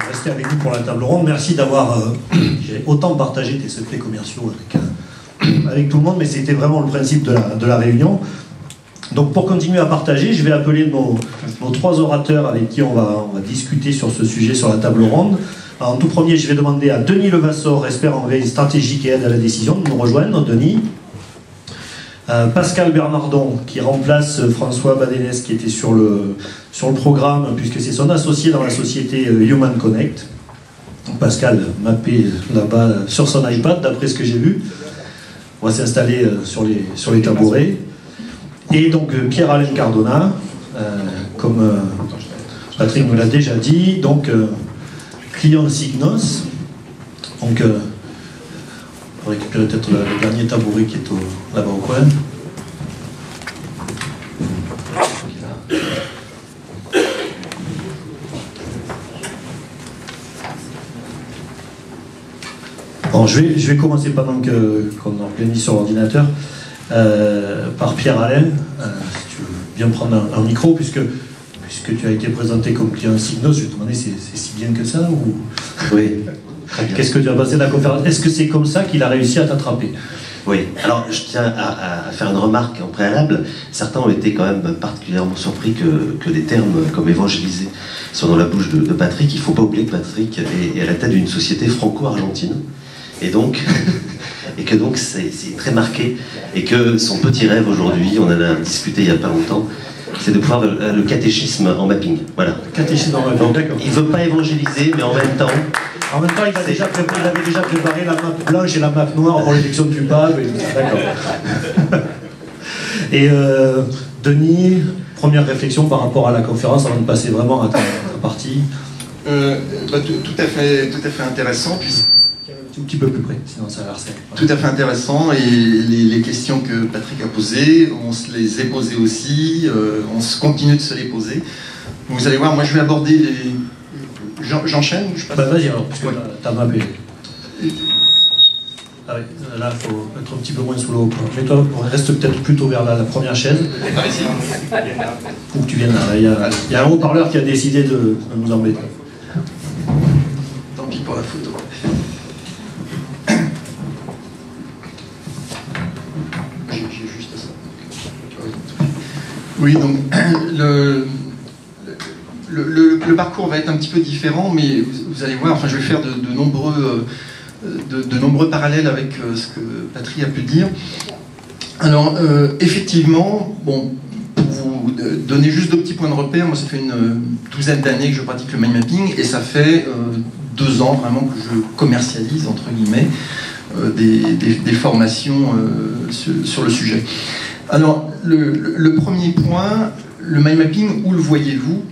Rester avec nous pour la table ronde. Merci d'avoir autant partagé tes secrets commerciaux avec tout le monde, mais c'était vraiment le principe de la réunion. Donc pour continuer à partager, je vais appeler nos trois orateurs avec qui on va discuter sur ce sujet sur la table ronde. Alors, en tout premier, je vais demander à Denis Levasseur, expert en veille stratégique et aide à la décision, de nous rejoindre. Denis. Pascal Bernardon, qui remplace François Badenès, qui était sur le programme, puisque c'est son associé dans la société Human Connect. Donc Pascal mappé là-bas sur son iPad, d'après ce que j'ai vu. On va s'installer sur les tabourets. Et donc Pierre-Alain Cardona, comme Patrick nous l'a déjà dit, donc client Signos. Donc on va récupérer peut-être le dernier tabouret qui est là-bas au coin. Bon, je vais commencer pendant qu'on organise sur l'ordinateur par Pierre-Alain. Si tu veux bien prendre un micro, puisque tu as été présenté comme client Signos, je vais te demander, c'est si bien que ça ou... Oui. Qu'est-ce que tu as passé de la conférence? Est-ce que c'est comme ça qu'il a réussi à t'attraper? Oui, alors je tiens à faire une remarque en préalable. Certains ont été quand même particulièrement surpris que des termes comme évangéliser soient dans la bouche de Patrick. Il ne faut pas oublier que Patrick est à la tête d'une société franco-argentine. Et donc, c'est très marqué. Et que son petit rêve aujourd'hui, on en a discuté il n'y a pas longtemps, c'est de pouvoir le catéchisme en mapping. Voilà. Le catéchisme en mapping, d'accord. Il ne veut pas évangéliser, mais en même temps... En même temps, il avait déjà préparé la map blanche et la map noire pour l'élection du pape. D'accord. Et Denis, première réflexion par rapport à la conférence avant de passer vraiment à ta partie. Tout à fait intéressant. Un petit peu plus près, sinon ça a l'air simple. Tout à fait intéressant, et les questions que Patrick a posées, on se les est posées aussi, on continue de se les poser. Vous allez voir, moi je vais aborder les... J'enchaîne ou je passe? Vas-y alors, puisque t'as mappé. Ah oui, là il faut être un petit peu moins sous l'eau. Mais toi, reste peut-être plutôt vers la première chaise. Par ici. Ou que tu viennes là. Il y a un haut-parleur qui a décidé de nous embêter. Tant pis pour la photo. J'ai juste ça. Oui, donc le parcours va être un petit peu différent, mais vous allez voir, enfin je vais faire de nombreux parallèles avec ce que Patrick a pu dire. Alors effectivement, bon, pour vous donner juste 2 petits points de repère, moi ça fait une douzaine d'années que je pratique le mind mapping, et ça fait 2 ans vraiment que je commercialise entre guillemets des formations sur le sujet. Alors le premier point, le mind mapping, où le voyez-vous?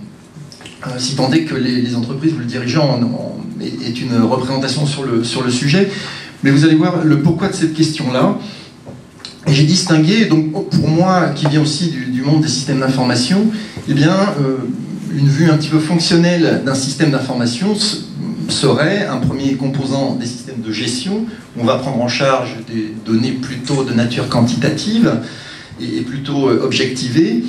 Si tant est que les entreprises ou le dirigeant est une représentation sur le sujet, mais vous allez voir le pourquoi de cette question-là. Et j'ai distingué, donc pour moi, qui vient aussi du monde des systèmes d'information, eh bien, une vue un petit peu fonctionnelle d'un système d'information serait un premier composant des systèmes de gestion, où on va prendre en charge des données plutôt de nature quantitative et plutôt objectivée,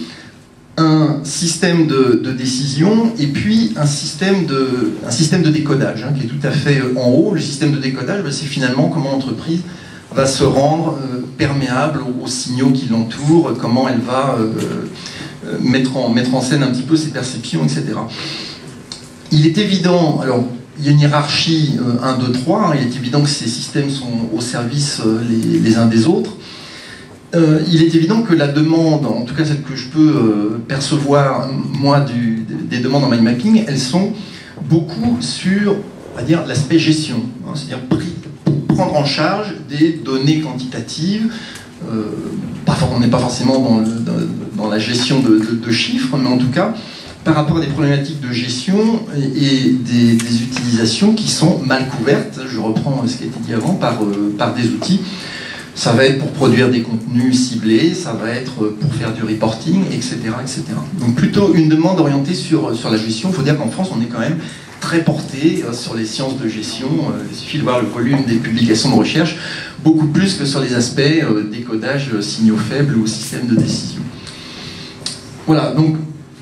un système de décision, et puis un système de décodage, qui est tout à fait en haut. Le système de décodage, c'est finalement comment l'entreprise va se rendre perméable aux signaux qui l'entourent, comment elle va mettre en scène un petit peu ses perceptions, etc. Il est évident, alors il y a une hiérarchie 1, 2, 3, il est évident que ces systèmes sont au service les uns des autres. Il est évident que la demande, en tout cas celle que je peux percevoir, moi, des demandes en mind mapping, elles sont beaucoup sur, on va dire, l'aspect gestion, c'est-à-dire prendre en charge des données quantitatives. On n'est pas forcément dans la gestion de chiffres, mais en tout cas, par rapport à des problématiques de gestion et des utilisations qui sont mal couvertes, je reprends ce qui a été dit avant, par des outils. Ça va être pour produire des contenus ciblés, ça va être pour faire du reporting, etc. etc. Donc plutôt une demande orientée sur la gestion. Il faut dire qu'en France, on est quand même très porté sur les sciences de gestion. Il suffit de voir le volume des publications de recherche, beaucoup plus que sur les aspects décodage, signaux faibles ou système de décision. Voilà, donc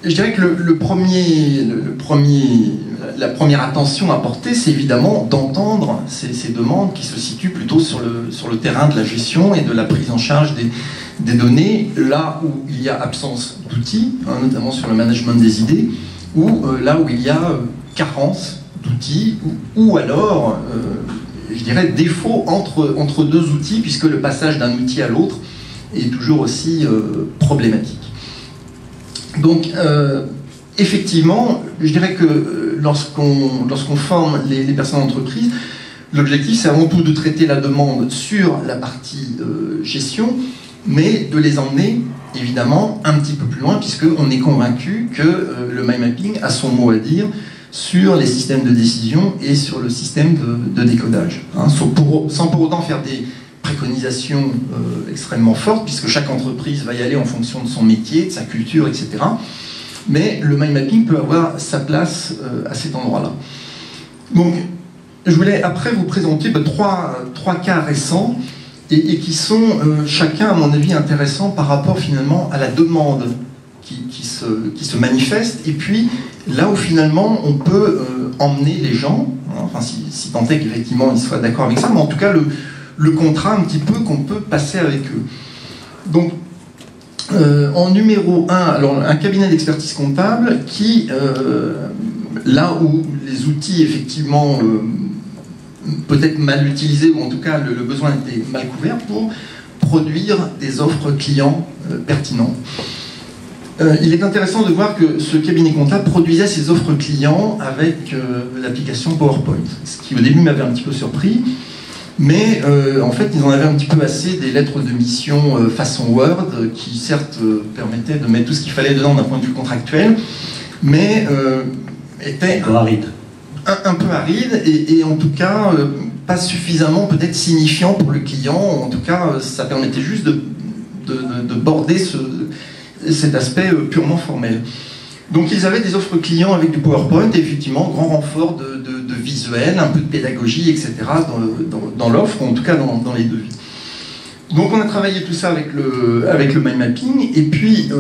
je dirais que la première attention à porter, c'est évidemment d'entendre ces demandes qui se situent plutôt sur le terrain de la gestion et de la prise en charge des données, là où il y a absence d'outils, hein, notamment sur le management des idées, ou là où il y a carence d'outils, ou alors, je dirais, défaut entre deux outils, puisque le passage d'un outil à l'autre est toujours aussi problématique. Donc, effectivement, je dirais que lorsqu'on forme les personnes d'entreprise, l'objectif, c'est avant tout de traiter la demande sur la partie gestion, mais de les emmener, évidemment, un petit peu plus loin, puisqu'on est convaincu que le mind mapping a son mot à dire sur les systèmes de décision et sur le système de décodage. Hein, sans pour autant faire des préconisations extrêmement fortes, puisque chaque entreprise va y aller en fonction de son métier, de sa culture, etc. Mais le mind mapping peut avoir sa place à cet endroit-là. Donc, je voulais après vous présenter trois cas récents et qui sont chacun, à mon avis, intéressants par rapport finalement à la demande qui se manifeste, et puis là où finalement on peut emmener les gens, enfin si tant est qu'effectivement ils soient d'accord avec ça, mais en tout cas le contrat un petit peu qu'on peut passer avec eux. Donc, en numéro 1, alors un cabinet d'expertise comptable qui, là où les outils effectivement peut-être mal utilisés, ou en tout cas le besoin était mal couvert, pour produire des offres clients pertinentes. Il est intéressant de voir que ce cabinet comptable produisait ses offres clients avec l'application PowerPoint, ce qui au début m'avait un petit peu surpris. Mais en fait, ils en avaient un petit peu assez des lettres de mission façon Word, qui certes permettaient de mettre tout ce qu'il fallait dedans d'un point de vue contractuel, mais étaient un peu aride et en tout cas pas suffisamment peut-être signifiant pour le client. En tout cas, ça permettait juste de border cet aspect purement formel. Donc ils avaient des offres clients avec du PowerPoint et effectivement grand renfort de visuel, un peu de pédagogie, etc. dans l'offre, en tout cas dans les devis. Donc on a travaillé tout ça avec le mind mapping et puis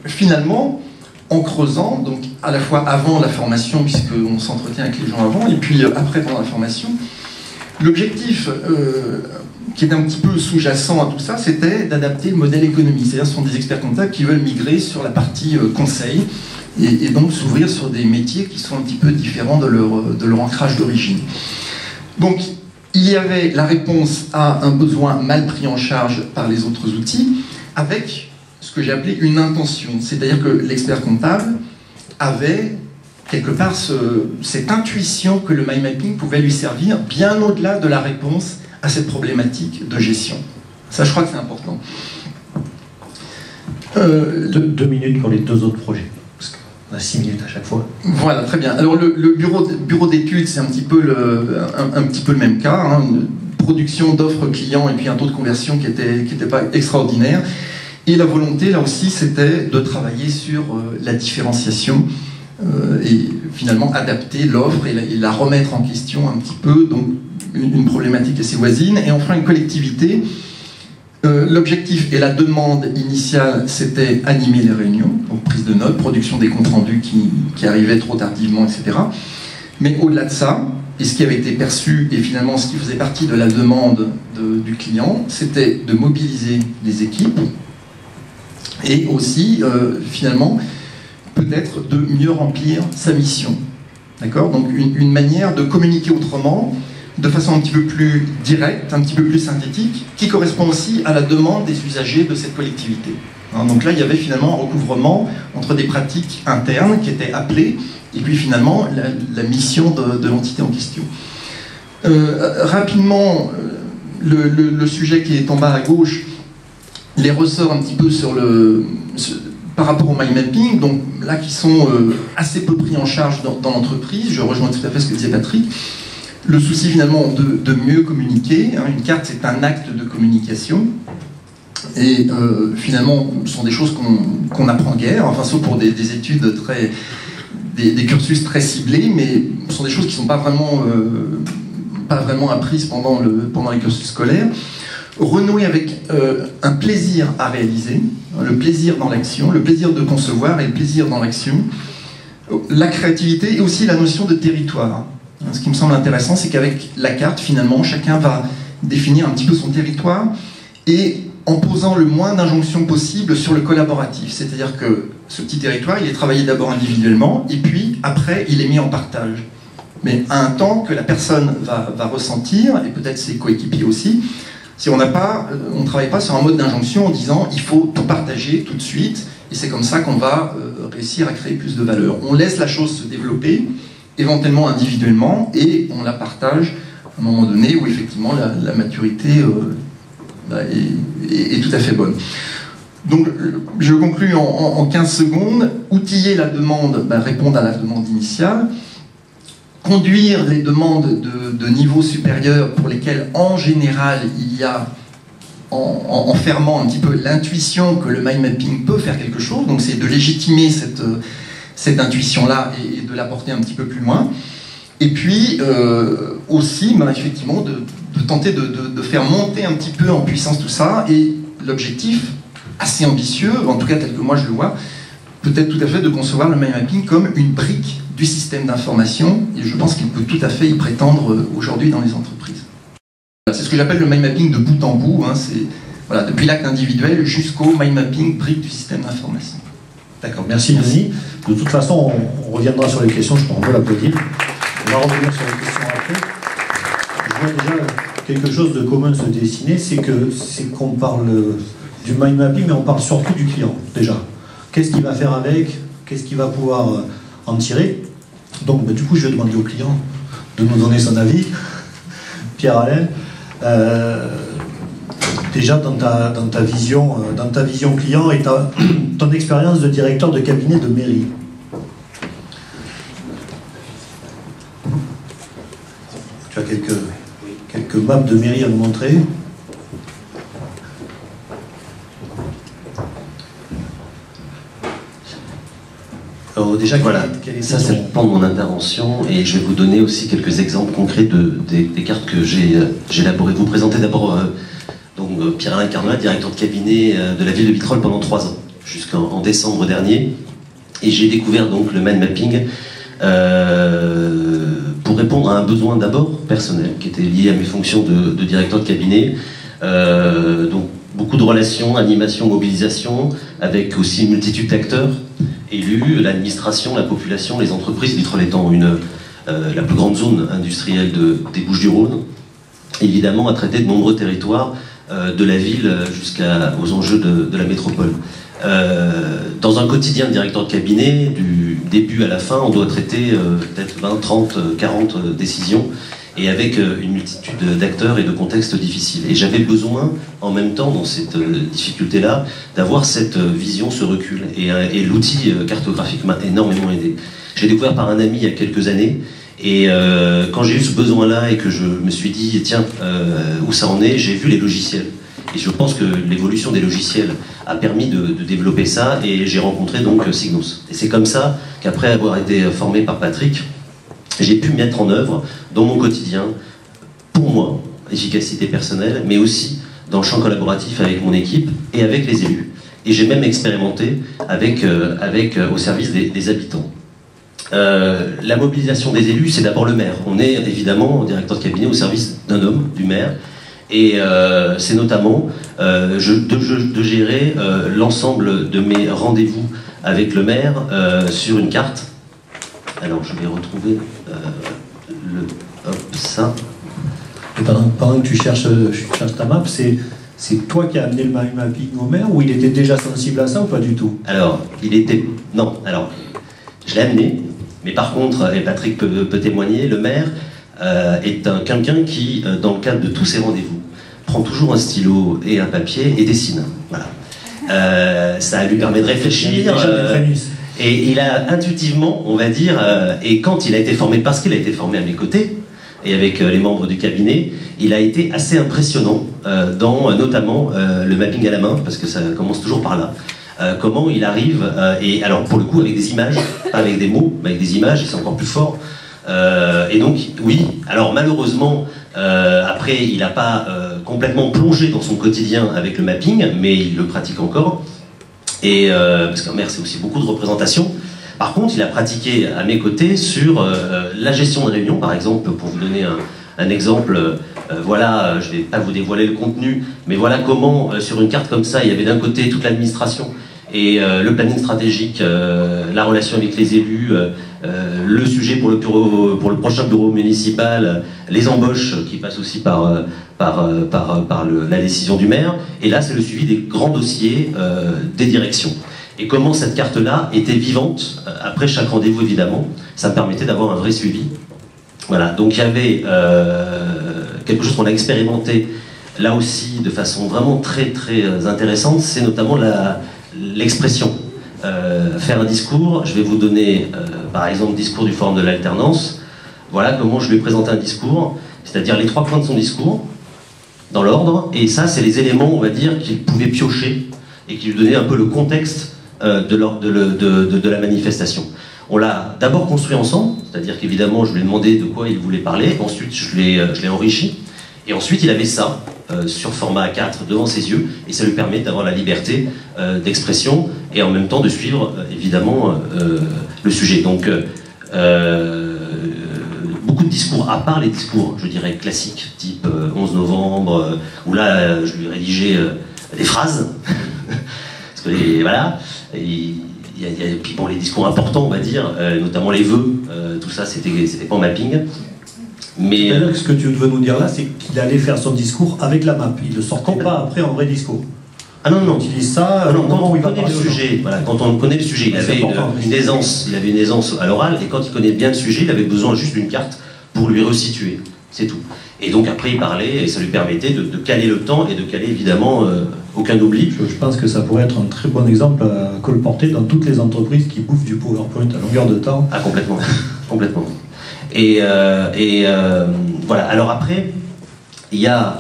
finalement en creusant, donc à la fois avant la formation puisqu'on s'entretient avec les gens avant et puis après pendant la formation, l'objectif qui est un petit peu sous-jacent à tout ça, c'était d'adapter le modèle économique. C'est-à-dire ce sont des experts comptables qui veulent migrer sur la partie conseil et donc s'ouvrir sur des métiers qui sont un petit peu différents de leur ancrage d'origine. Donc il y avait la réponse à un besoin mal pris en charge par les autres outils avec ce que j'ai appelé une intention. C'est-à-dire que l'expert comptable avait quelque part cette intuition que le mind mapping pouvait lui servir bien au-delà de la réponse à cette problématique de gestion. Ça, je crois que c'est important. 2 minutes pour les 2 autres projets, parce qu'on a 6 minutes à chaque fois. Voilà, très bien. Alors, le bureau d'études, c'est un petit peu le même cas. Hein, une production d'offres clients et puis un taux de conversion qui était pas extraordinaire. Et la volonté, là aussi, c'était de travailler sur la différenciation et finalement adapter l'offre et la remettre en question un petit peu, donc une problématique assez voisine. Et enfin, une collectivité. L'objectif et la demande initiale, c'était animer les réunions, donc prise de notes, production des comptes rendus qui arrivaient trop tardivement, etc. Mais au-delà de ça, et ce qui avait été perçu, et finalement ce qui faisait partie de la demande du client, c'était de mobiliser les équipes et aussi, finalement, peut-être de mieux remplir sa mission. D'accord ? Donc une manière de communiquer autrement, de façon un petit peu plus directe, un petit peu plus synthétique, qui correspond aussi à la demande des usagers de cette collectivité. Hein, donc là, il y avait finalement un recouvrement entre des pratiques internes qui étaient appelées, et puis finalement la mission de l'entité en question. Rapidement, le sujet qui est en bas à gauche les ressort un petit peu par rapport au mind mapping, donc là qui sont assez peu pris en charge dans l'entreprise. Je rejoins tout à fait ce que disait Patrick. Le souci finalement de mieux communiquer. Hein, une carte, c'est un acte de communication. Et finalement, ce sont des choses qu'on apprend guère, enfin sauf pour des études des cursus très ciblés, mais ce sont des choses qui ne sont pas vraiment apprises pendant les cursus scolaires. Renouer avec un plaisir à réaliser. le plaisir dans l'action, le plaisir de concevoir et le plaisir dans l'action, la créativité et aussi la notion de territoire. Ce qui me semble intéressant, c'est qu'avec la carte, finalement, chacun va définir un petit peu son territoire et en posant le moins d'injonctions possible sur le collaboratif. C'est-à-dire que ce petit territoire, il est travaillé d'abord individuellement et puis après, il est mis en partage. Mais à un temps que la personne va ressentir, et peut-être ses coéquipiers aussi, si on ne travaille pas sur un mode d'injonction en disant il faut tout partager tout de suite, et c'est comme ça qu'on va réussir à créer plus de valeur. On laisse la chose se développer, éventuellement individuellement, et on la partage à un moment donné où effectivement la maturité est tout à fait bonne. Donc je conclus en 15 secondes. Outiller la demande, répondre à la demande initiale. Conduire les demandes de niveau supérieur pour lesquelles, en général, il y a, en fermant un petit peu l'intuition que le mind mapping peut faire quelque chose, donc c'est de légitimer cette intuition-là et de la porter un petit peu plus loin. Et puis, aussi, effectivement, de tenter de faire monter un petit peu en puissance tout ça, et l'objectif, assez ambitieux, en tout cas tel que moi je le vois, peut-être tout à fait de concevoir le mind mapping comme une brique du système d'information, et je pense qu'il peut tout à fait y prétendre aujourd'hui dans les entreprises. C'est ce que j'appelle le mind mapping de bout en bout, c'est voilà, depuis l'acte individuel jusqu'au mind mapping brique du système d'information. D'accord, merci Denis. De toute façon, on reviendra sur les questions, je crois qu'on peut l'applaudir. On va revenir sur les questions après. Je vois déjà quelque chose de commun se dessiner, c'est qu'on parle du mind mapping, mais on parle surtout du client, déjà. Qu'est-ce qu'il va faire avec? Qu'est-ce qu'il va pouvoir en tirer? Donc, du coup, je vais demander au client de nous donner son avis. Pierre-Alain, déjà dans ta vision client et ton expérience de directeur de cabinet de mairie. Tu as quelques maps de mairie à nous montrer? Alors déjà, voilà, ça c'est le pan de mon intervention, et je vais vous donner aussi quelques exemples concrets des cartes que j'ai élaborées. Vous présenter d'abord Pierre-Alain Carnoët, directeur de cabinet de la ville de Vitrolles pendant 3 ans, jusqu'en décembre dernier. Et j'ai découvert donc le mind mapping pour répondre à un besoin d'abord personnel, qui était lié à mes fonctions de directeur de cabinet. Donc beaucoup de relations, animation, mobilisation, avec aussi une multitude d'acteurs, élus, l'administration, la population, les entreprises, Vitrolles étant la plus grande zone industrielle des Bouches-du-Rhône, évidemment à traiter de nombreux territoires de la ville jusqu'aux enjeux de la métropole. Dans un quotidien de directeur de cabinet, du début à la fin, on doit traiter peut-être 20, 30, 40 décisions, et avec une multitude d'acteurs et de contextes difficiles. Et j'avais besoin, en même temps, dans cette difficulté-là, d'avoir cette vision, ce recul. Et l'outil cartographique m'a énormément aidé. J'ai découvert par un ami il y a quelques années, et quand j'ai eu ce besoin-là et que je me suis dit, tiens, où ça en est, j'ai vu les logiciels. Et je pense que l'évolution des logiciels a permis de développer ça, et j'ai rencontré donc Signos. Et c'est comme ça qu'après avoir été formé par Patrick, j'ai pu mettre en œuvre dans mon quotidien, pour moi, efficacité personnelle, mais aussi dans le champ collaboratif avec mon équipe et avec les élus. Et j'ai même expérimenté au service des habitants. La mobilisation des élus, c'est d'abord le maire. On est évidemment directeur de cabinet au service d'un homme, du maire, et c'est notamment de gérer l'ensemble de mes rendez-vous avec le maire sur une carte. Alors je vais retrouver ça. Et pendant que tu cherches ta map, c'est toi qui as amené le mind mapping au maire, ou il était déjà sensible à ça ou pas du tout? Alors, je l'ai amené, mais par contre, et Patrick peut témoigner, le maire est quelqu'un qui, dans le cadre de tous ses rendez-vous, prend toujours un stylo et un papier et dessine. Voilà. Ça lui permet de réfléchir. Et il a intuitivement, on va dire, et quand il a été formé, parce qu'il a été formé à mes côtés, et avec les membres du cabinet, il a été assez impressionnant dans notamment le mapping à la main, parce que ça commence toujours par là. Comment il arrive, et alors pour le coup avec des images, pas avec des mots, mais avec des images, et c'est encore plus fort. Et donc, oui, alors malheureusement, après, il n'a pas complètement plongé dans son quotidien avec le mapping, mais il le pratique encore. Et, parce qu'un maire, c'est aussi beaucoup de représentation. Par contre, il a pratiqué à mes côtés sur la gestion de réunions, par exemple, pour vous donner un exemple, voilà, je ne vais pas vous dévoiler le contenu, mais voilà comment, sur une carte comme ça, il y avait d'un côté toute l'administration et le planning stratégique, la relation avec les élus, le sujet pour le prochain bureau municipal, les embauches qui passent aussi par la décision du maire, et là c'est le suivi des grands dossiers des directions. Et comment cette carte-là était vivante après chaque rendez-vous, évidemment, ça me permettait d'avoir un vrai suivi. Voilà, donc il y avait quelque chose qu'on a expérimenté là aussi de façon vraiment très très intéressante, c'est notamment l'expression. Faire un discours, je vais vous donner par exemple discours du Forum de l'Alternance, voilà comment je lui ai présenté un discours, c'est-à-dire les 3 points de son discours, dans l'ordre, et ça c'est les éléments, on va dire, qu'il pouvait piocher et qui lui donnaient un peu le contexte de la manifestation. On l'a d'abord construit ensemble, c'est-à-dire qu'évidemment je lui ai demandé de quoi il voulait parler, ensuite je l'ai enrichi, et ensuite il avait ça sur format A4 devant ses yeux, et ça lui permet d'avoir la liberté d'expression et en même temps de suivre évidemment le sujet. Donc beaucoup de discours, à part les discours, je dirais, classiques, type 11 novembre, où là je lui ai rédigé des phrases, parce que voilà, et puis bon, les discours importants, on va dire, notamment les vœux, tout ça, c'était pas en mapping. Mais ce que tu veux nous dire là, c'est qu'il allait faire son discours avec la map. Il ne sortait pas après en vrai discours. Ah non, non. Il utilise ça quand on connaît le sujet. Voilà, quand on connaît le sujet, il avait une aisance. Il avait une aisance à l'oral, et quand il connaît bien le sujet, il avait besoin juste d'une carte pour lui resituer. C'est tout. Et donc après, il parlait, et ça lui permettait de caler le temps et de caler évidemment aucun oubli. Je pense que ça pourrait être un très bon exemple à colporter dans toutes les entreprises qui bouffent du PowerPoint à longueur de temps. Ah, complètement. Complètement. Et voilà. Alors après, il y a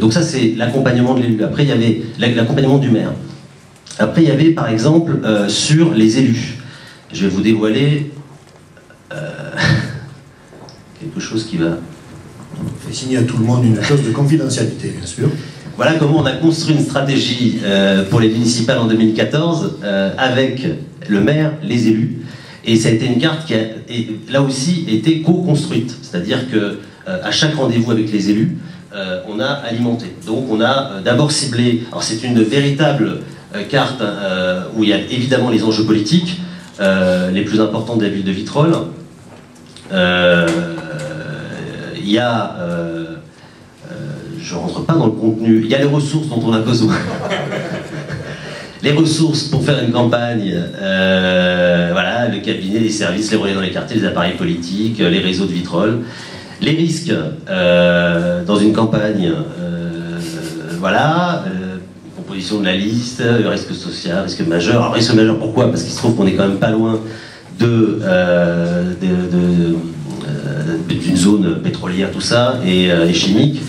donc ça c'est l'accompagnement de l'élu. Après il y avait l'accompagnement du maire. Après il y avait par exemple sur les élus. Je vais vous dévoiler quelque chose qui va... On fait signer à tout le monde une clause de confidentialité, bien sûr. Voilà comment on a construit une stratégie pour les municipales en 2014 avec le maire, les élus. Et ça a été une carte qui a là aussi été co-construite, c'est-à-dire que à chaque rendez-vous avec les élus, on a alimenté. Donc on a d'abord ciblé, alors c'est une véritable carte où il y a évidemment les enjeux politiques, les plus importants de la ville de Vitrolles. Il y a, je ne rentre pas dans le contenu, il y a les ressources dont on a besoin. Les ressources pour faire une campagne, voilà, le cabinet, les services, les relais dans les quartiers, les appareils politiques, les réseaux de Vitrolles. Les risques dans une campagne, voilà, composition de la liste, risque social, risque majeur. Alors risque majeur, pourquoi? Parce qu'il se trouve qu'on est quand même pas loin d'une zone pétrolière, tout ça, et chimique.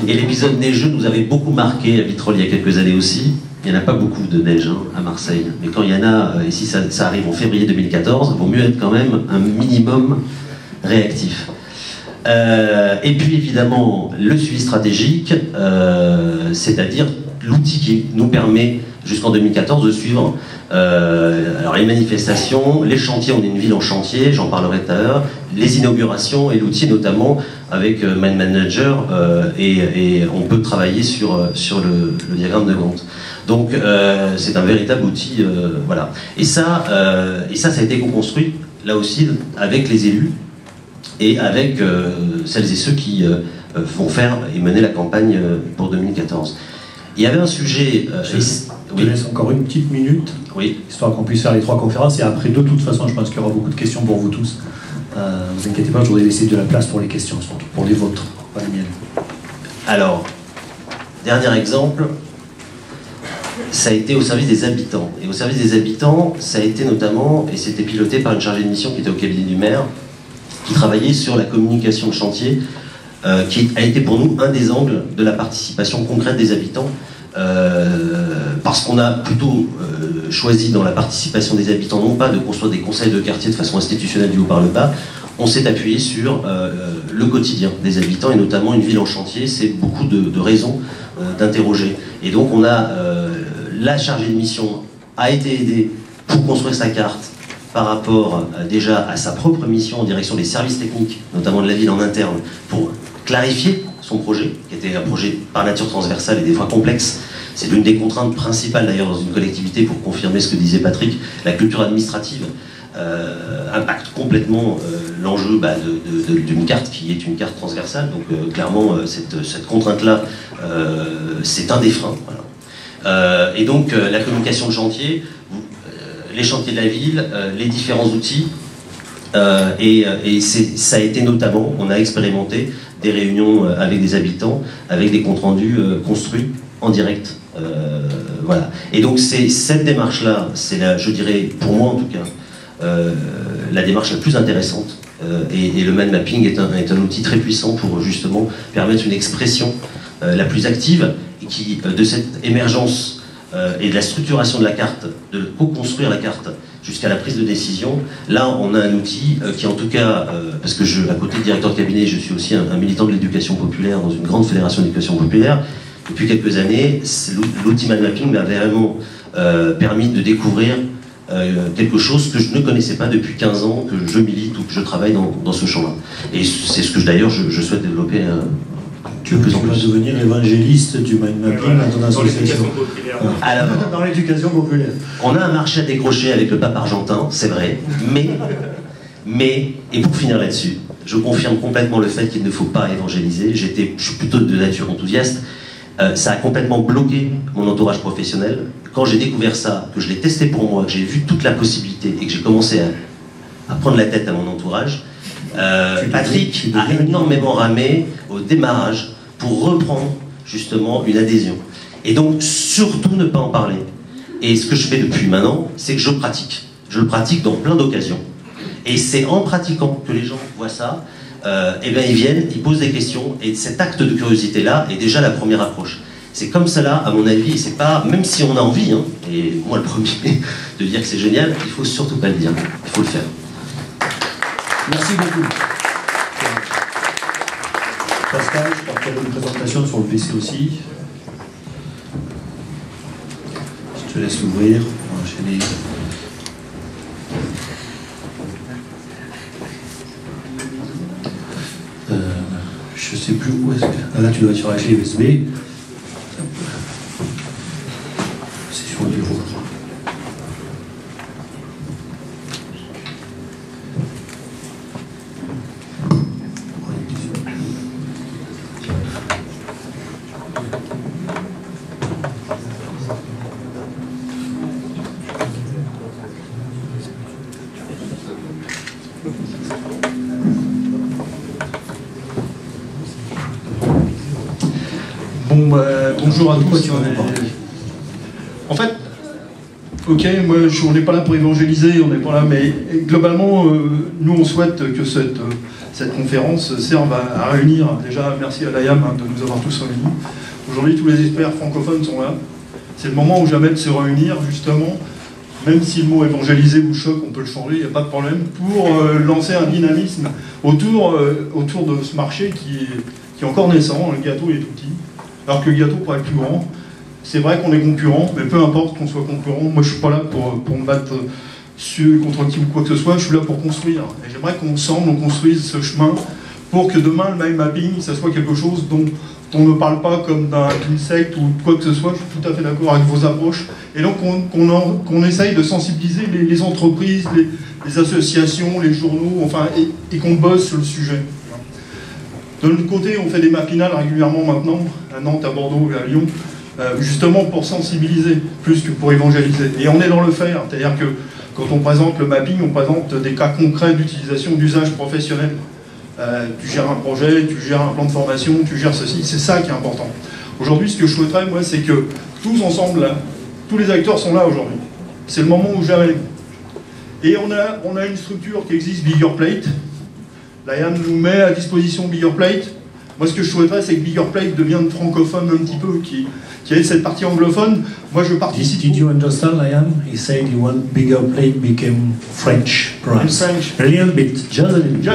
Et l'épisode neigeux nous avait beaucoup marqué à Vitrolles il y a quelques années aussi. Il n'y en a pas beaucoup de neige à Marseille, mais quand il y en a, et si ça arrive en février 2014, il vaut mieux être quand même un minimum réactif. Et puis évidemment, le suivi stratégique, c'est-à-dire l'outil qui nous permet jusqu'en 2014 de suivre alors les manifestations, les chantiers, on est une ville en chantier, j'en parlerai tout à l'heure, les inaugurations et l'outil notamment avec Mind Manager et on peut travailler sur le diagramme de Gantt. Donc c'est un véritable outil, voilà. Et ça a été co-construit là aussi avec les élus et avec celles et ceux qui vont faire et mener la campagne pour 2014. Il y avait un sujet... Je te laisse encore une petite minute, oui, histoire qu'on puisse faire les 3 conférences, et après, de toute façon, je pense qu'il y aura beaucoup de questions pour vous tous. Vous inquiétez pas, je voudrais laisser de la place pour les questions, surtout pour les vôtres, pas les miennes. Alors, dernier exemple, ça a été au service des habitants. Et au service des habitants, ça a été notamment, et c'était piloté par une chargée de mission qui était au cabinet du maire, qui travaillait sur la communication de chantier, qui a été pour nous un des angles de la participation concrète des habitants, parce qu'on a plutôt choisi dans la participation des habitants non pas de construire des conseils de quartier de façon institutionnelle du haut par le bas, on s'est appuyé sur le quotidien des habitants, et notamment une ville en chantier, c'est beaucoup de raisons d'interroger. Et donc on a la chargée de mission a été aidée pour construire sa carte par rapport déjà à sa propre mission en direction des services techniques, notamment de la ville en interne, pour clarifier son projet, qui était un projet par nature transversal et des fois complexe. C'est l'une des contraintes principales d'ailleurs dans une collectivité, pour confirmer ce que disait Patrick, la culture administrative impacte complètement l'enjeu d'une carte qui est une carte transversale. Donc clairement, cette contrainte-là, c'est un des freins. Voilà. Et donc la communication de chantier, les chantiers de la ville, les différents outils, et ça a été notamment, on a expérimenté des réunions avec des habitants, avec des comptes rendus construits en direct. Voilà. Et donc cette démarche-là, c'est je dirais, pour moi en tout cas, la démarche la plus intéressante. Et le mind mapping est un outil très puissant pour justement permettre une expression la plus active, et qui, de cette émergence et de la structuration de la carte, de co-construire la carte jusqu'à la prise de décision. Là, on a un outil qui, en tout cas, parce que à côté de directeur de cabinet, je suis aussi un militant de l'éducation populaire dans une grande fédération d'éducation populaire. Depuis quelques années, l'outil mind mapping m'a vraiment permis de découvrir quelque chose que je ne connaissais pas depuis 15 ans, que je milite ou que je travaille dans ce champ-là. Et c'est ce que d'ailleurs je souhaite développer tu vas devenir évangéliste du mind mapping dans ton association. Alors, dans l'éducation populaire. On a un marché à décrocher avec le pape argentin, c'est vrai, mais, et pour finir là-dessus, je confirme complètement le fait qu'il ne faut pas évangéliser. Je suis plutôt de nature enthousiaste. Ça a complètement bloqué mon entourage professionnel. Quand j'ai découvert ça, que je l'ai testé pour moi, que j'ai vu toute la possibilité et que j'ai commencé à prendre la tête à mon entourage, Patrick a énormément ramé au démarrage pour reprendre justement une adhésion. Et donc, surtout ne pas en parler. Et ce que je fais depuis maintenant, c'est que je pratique. Je le pratique dans plein d'occasions. Et c'est en pratiquant que les gens voient ça, et bien ils viennent, ils posent des questions, et cet acte de curiosité-là est déjà la première approche. C'est comme cela, à mon avis, et c'est pas, même si on a envie, hein, et moi le premier, de dire que c'est génial, il faut surtout pas le dire, il faut le faire. Merci beaucoup. Pascal, je crois qu'il y a une présentation sur le PC aussi. Je te laisse ouvrir, on va enchaîner. Je sais plus où est-ce que... Ah, là, tu dois être sur la clé USB. C'est sur le bureau. Bonjour à tous. En fait, ok, moi on n'est pas là pour évangéliser, on n'est pas là, mais globalement, nous on souhaite que cette conférence serve à réunir. Déjà, merci à l'IAM de nous avoir tous réunis. Aujourd'hui, tous les experts francophones sont là. C'est le moment ou jamais de se réunir, justement, même si le mot évangéliser vous choque, on peut le changer, il n'y a pas de problème, pour lancer un dynamisme autour de ce marché qui est encore naissant. Le gâteau est tout petit. Alors que le gâteau pourrait être plus grand. C'est vrai qu'on est concurrents, mais peu importe qu'on soit concurrents, moi je suis pas là pour me battre contre qui ou quoi que ce soit, je suis là pour construire. Et j'aimerais qu'ensemble on construise ce chemin pour que demain le mind mapping, ça soit quelque chose dont on ne parle pas comme d'une secte ou quoi que ce soit. Je suis tout à fait d'accord avec vos approches. Et donc qu'on essaye de sensibiliser les entreprises, les associations, les journaux, enfin, et qu'on bosse sur le sujet. De l'autre côté, on fait des mappinales régulièrement maintenant, à Nantes, à Bordeaux et à Lyon, justement pour sensibiliser, plus que pour évangéliser. Et on est dans le faire, c'est-à-dire que quand on présente le mapping, on présente des cas concrets d'utilisation, d'usage professionnel. Tu gères un projet, tu gères un plan de formation, tu gères ceci, c'est ça qui est important. Aujourd'hui, ce que je souhaiterais, moi, c'est que tous ensemble, là, tous les acteurs sont là aujourd'hui. C'est le moment où jamais. Et on a une structure qui existe, BiggerPlate. L'IAM nous met à disposition BiggerPlate. Moi, ce que je souhaiterais, c'est que BiggerPlate devienne francophone un petit peu, qui ait cette partie anglophone. Moi, je participe. Did you understand, Liam? He said he want BiggerPlate became French, perhaps. French. A little bit, just a little bit.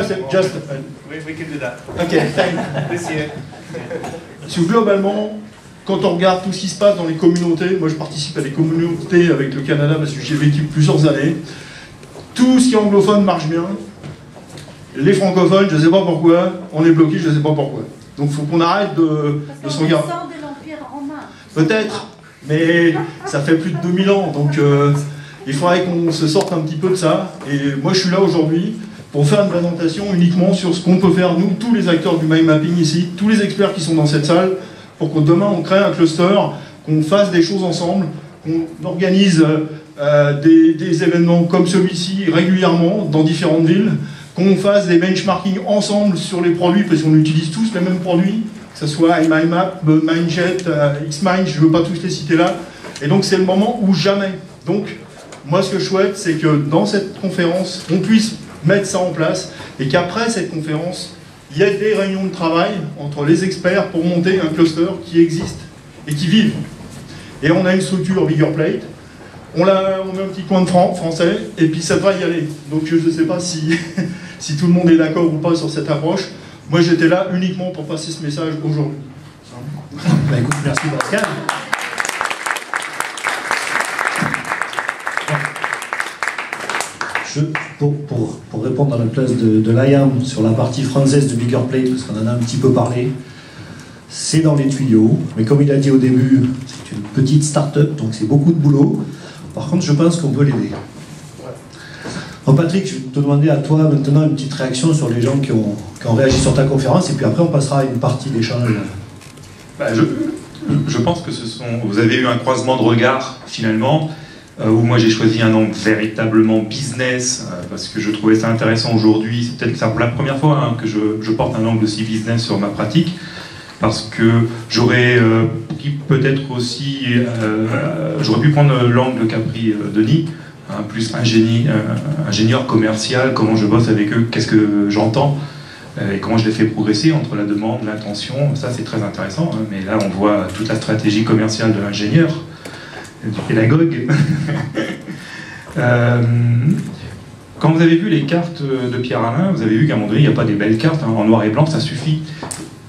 We can do that. Okay, thanks. This year. Globalement, quand on regarde tout ce qui se passe dans les communautés, moi je participe à des communautés avec le Canada parce que j'ai vécu plusieurs années, tout ce qui est anglophone marche bien. Les francophones, je ne sais pas pourquoi, on est bloqué, je ne sais pas pourquoi. Donc il faut qu'on arrête de se regarder. Sort de l'Empire romain. Peut-être, mais ça fait plus de 2000 ans, donc il faudrait qu'on se sorte un petit peu de ça. Et moi je suis là aujourd'hui pour faire une présentation uniquement sur ce qu'on peut faire, nous, tous les acteurs du mind mapping ici, tous les experts qui sont dans cette salle, pour que demain on crée un cluster, qu'on fasse des choses ensemble, qu'on organise des événements comme celui-ci régulièrement dans différentes villes, qu'on fasse des benchmarking ensemble sur les produits, parce qu'on utilise tous les mêmes produits, que ce soit iMindMap, Mindjet, Xmind, je ne veux pas tous les citer là. Et donc c'est le moment où jamais. Donc moi ce que je souhaite, c'est que dans cette conférence, on puisse mettre ça en place, et qu'après cette conférence, il y ait des réunions de travail entre les experts pour monter un cluster qui existe et qui vive. Et on a une structure BiggerPlate, on met un petit coin de français, et puis ça va y aller. Donc je ne sais pas si, si tout le monde est d'accord ou pas sur cette approche. Moi j'étais là uniquement pour passer ce message aujourd'hui. Bah, écoute, merci Pascal. Pour répondre à la place de l'IAM sur la partie française de BiggerPlate, parce qu'on en a un petit peu parlé, c'est dans les tuyaux, mais comme il a dit au début, c'est une petite start-up, donc c'est beaucoup de boulot. Par contre, je pense qu'on peut l'aider. Bon, Patrick, je vais te demander à toi maintenant une petite réaction sur les gens qui ont réagi sur ta conférence, et puis après on passera à une partie d'échange. Bah, je pense que vous avez eu un croisement de regards finalement, où moi j'ai choisi un angle véritablement business, parce que je trouvais ça intéressant aujourd'hui. C'est peut-être la première fois que je porte un angle aussi business sur ma pratique, parce que j'aurais peut-être aussi, j'aurais pu prendre l'angle qu'a pris Denis, plus ingénieur commercial, comment je bosse avec eux, qu'est-ce que j'entends, et comment je les fais progresser entre la demande, l'intention. Ça c'est très intéressant, mais là on voit toute la stratégie commerciale de l'ingénieur, du pédagogue. Quand vous avez vu les cartes de Pierre-Alain, vous avez vu qu'à un moment donné, il n'y a pas des belles cartes, en noir et blanc, ça suffit.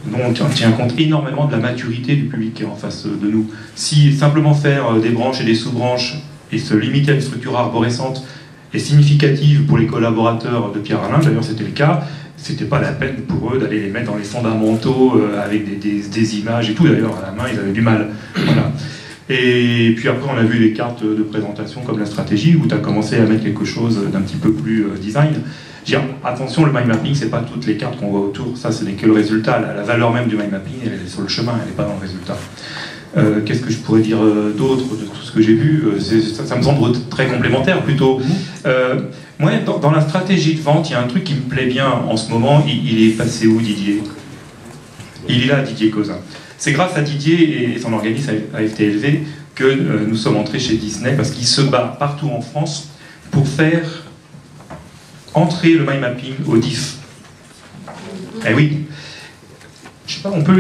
Donc on tient compte énormément de la maturité du public qui est en face de nous. Si simplement faire des branches et des sous-branches et se limiter à une structure arborescente est significative pour les collaborateurs de Pierre-Alain, d'ailleurs c'était le cas, c'était pas la peine pour eux d'aller les mettre dans les fondamentaux avec des images et tout, d'ailleurs à la main ils avaient du mal. Voilà. Et puis après on a vu les cartes de présentation comme la stratégie où tu as commencé à mettre quelque chose d'un petit peu plus design. Je veux dire, attention, le mind mapping c'est pas toutes les cartes qu'on voit autour, ça ce n'est que le résultat, la valeur même du mind mapping elle est sur le chemin, elle n'est pas dans le résultat. Qu'est-ce que je pourrais dire d'autre de tout ce que j'ai vu, ça me semble très complémentaire plutôt. Moi, dans la stratégie de vente, il y a un truc qui me plaît bien en ce moment. Il est passé où, Didier? Il est là, Didier Cousin. C'est grâce à Didier et son organisme AFTLV que nous sommes entrés chez Disney, parce qu'il se bat partout en France pour faire entrer le mind mapping au DIF. Eh oui. Je sais pas, on peut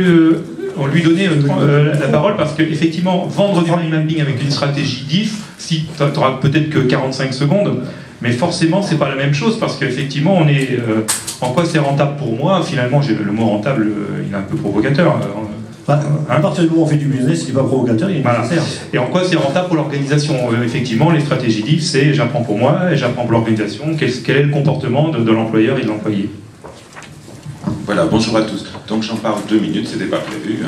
lui donner la parole, parce qu'effectivement, vendre du mind mapping avec une stratégie DIF, si tu n'auras peut-être que 45 secondes, mais forcément, c'est pas la même chose, parce qu'effectivement, on est. En quoi c'est rentable pour moi? Finalement, le mot rentable, il est un peu provocateur. À partir du moment où on fait du business, il n'est pas provocateur, il est nécessaire. Et en quoi c'est rentable pour l'organisation? Effectivement, les stratégies DIF, c'est j'apprends pour moi et j'apprends pour l'organisation. Quel est le comportement de l'employeur et de l'employé? Voilà, bonjour à tous. Donc j'en parle 2 minutes, c'était pas prévu.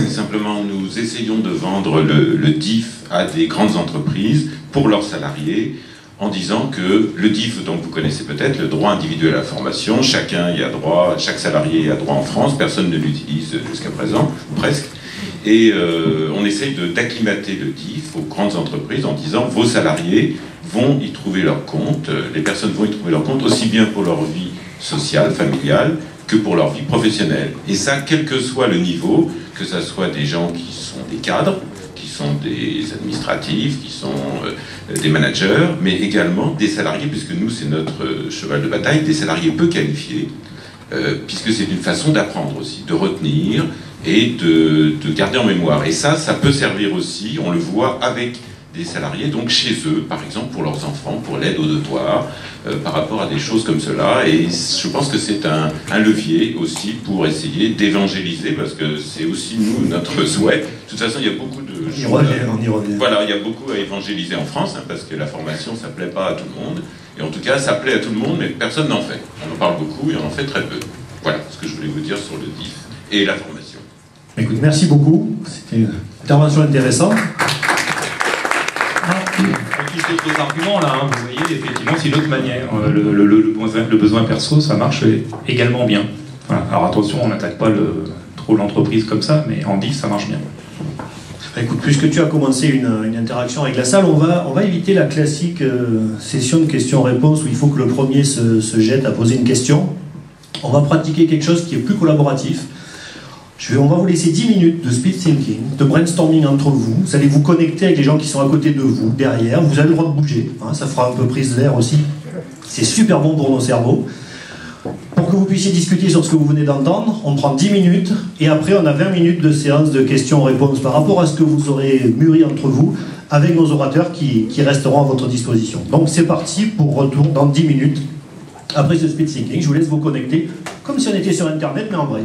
Simplement, nous essayons de vendre le DIF à des grandes entreprises pour leurs salariés, en disant que le DIF, donc vous connaissez peut-être, le droit individuel à la formation, chacun y a droit, chaque salarié a droit en France, personne ne l'utilise jusqu'à présent, presque. Et on essaye d'acclimater le DIF aux grandes entreprises en disant vos salariés vont y trouver leur compte, les personnes vont y trouver leur compte, aussi bien pour leur vie sociale, familiale, que pour leur vie professionnelle. Et ça, quel que soit le niveau, que ce soit des gens qui sont des cadres, qui sont des administratifs, qui sont des managers, mais également des salariés, puisque nous, c'est notre cheval de bataille, des salariés peu qualifiés, puisque c'est une façon d'apprendre aussi, de retenir et de garder en mémoire. Et ça peut servir aussi, on le voit avec des salariés, donc chez eux, par exemple pour leurs enfants, pour l'aide aux devoirs, par rapport à des choses comme cela. Et je pense que c'est un levier aussi pour essayer d'évangéliser, parce que c'est aussi nous, notre souhait. De toute façon, il y a beaucoup de choses. On y revient. Voilà, il y a beaucoup à évangéliser en France, hein, parce que la formation, ça ne plaît pas à tout le monde. Et en tout cas, ça plaît à tout le monde, mais personne n'en fait. On en parle beaucoup et on en fait très peu. Voilà ce que je voulais vous dire sur le DIF et la formation. Écoute, merci beaucoup. C'était une intervention intéressante. Tous ces autres arguments là, hein, vous voyez, effectivement, c'est une autre manière. Le besoin perso, ça marche également bien. Voilà. Alors attention, on n'attaque pas trop l'entreprise comme ça, mais en DIF, ça marche bien. Écoute, puisque tu as commencé une interaction avec la salle, on va éviter la classique session de questions-réponses où il faut que le premier se jette à poser une question. On va pratiquer quelque chose qui est plus collaboratif. On va vous laisser 10 minutes de speed thinking, de brainstorming entre vous. Vous allez vous connecter avec les gens qui sont à côté de vous, derrière. Vous avez le droit de bouger, hein, ça fera un peu prise d'air aussi. C'est super bon pour nos cerveaux. Pour que vous puissiez discuter sur ce que vous venez d'entendre, on prend 10 minutes et après on a 20 minutes de séance de questions-réponses par rapport à ce que vous aurez mûri entre vous avec nos orateurs qui resteront à votre disposition. Donc c'est parti pour retour dans 10 minutes. Après ce speed thinking, je vous laisse vous connecter comme si on était sur Internet mais en vrai.